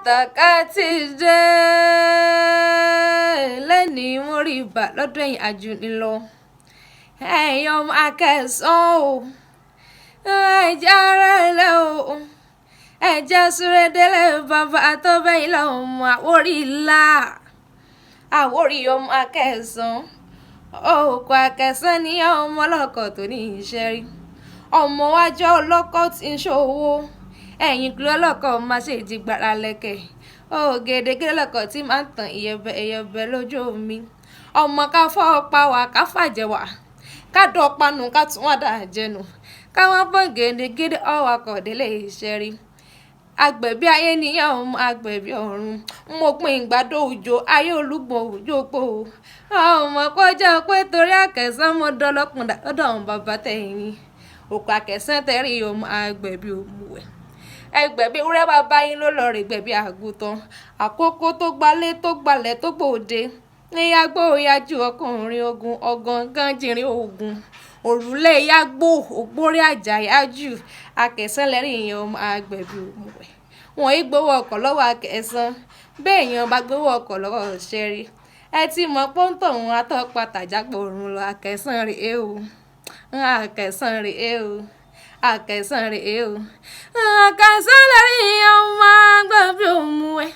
àtàkàtì dé lẹ́ni mo rí ibà lọ́dọ̀ ẹ̀yìn àjùnilọ ẹ̀yin ọmọ akẹ́sàn o ẹ̀jẹ̀ ara ẹ̀lẹ́ o ẹ̀jẹ̀ súrédélé bàbá tó bẹ́yìn lọ́mọ Àwórì ńlá Àwórì ọmọ akẹ́sàn òkú akẹ́sàn ní ọmọ ọlọ́kọ̀ tó ní iṣẹ́ rí ọmọ wájọ́ ọlọ́kọ̀ tí ń ṣòwò ẹ̀yìn kúlẹ̀ ọlọ́kọ̀ máa ṣe ìdígbàrà lẹ́kẹ̀ ògèdègèdè ọlọ́kọ̀ tí máa ń tàn ìyẹ̀bẹ̀ lójú omi ọmọ ká fọ́ pa wá ká fàjẹwà ká dọ̀panu ká tún wà dáa jẹnu káwọn bọ́ gèdègèdè ọwọ́kọ̀ délé iṣẹ́ rí agbẹ̀bí ayé nìyẹn ọmọ agbẹ̀bí ọ̀run mo pin ìgbàdo òjò ayé olúgbò òjò pò ọmọ kọjá pé torí Akẹ́sàn mo dọlọ́kùn lọ́dọ̀ àwọn bàbá tẹ̀yìn òkú Akẹ́sàn tẹ̀rí ọmọ agbẹ̀bí òmùwẹ̀ ẹgbẹ̀bí ewúrẹ́ bàbá yín ló lọ rè gbẹ̀bí àgùntàn àkókò tó gbalé tó gbalẹ̀ tó gbòde níyàgbó yájú ọkùnrin ogun ọ̀gángan jìnrìn ogun òrùlé yàgbó ògbórí àjà yájú Akẹ́sàn lẹ́rìn èèyàn ọmọ agbẹ̀bí òmùwẹ̀ wọn ì gbowó ọkọ̀ lọ́wọ́ Akẹ́sàn bẹ́ẹ̀ èèyàn bá gbowó ọkọ̀ lọ́wọ́ ṣẹ́rí ẹ ti mọ̀ pọ́ńtò òun atọ́pàtàjápọ̀ òrùn lọ Akẹ́sàn rèé o Akẹ́sàn rèé o Akẹ́sàn rèé o Akẹ́sàn lẹ́rìn èèyàn ọmọ agbẹ̀bí òmùwẹ̀.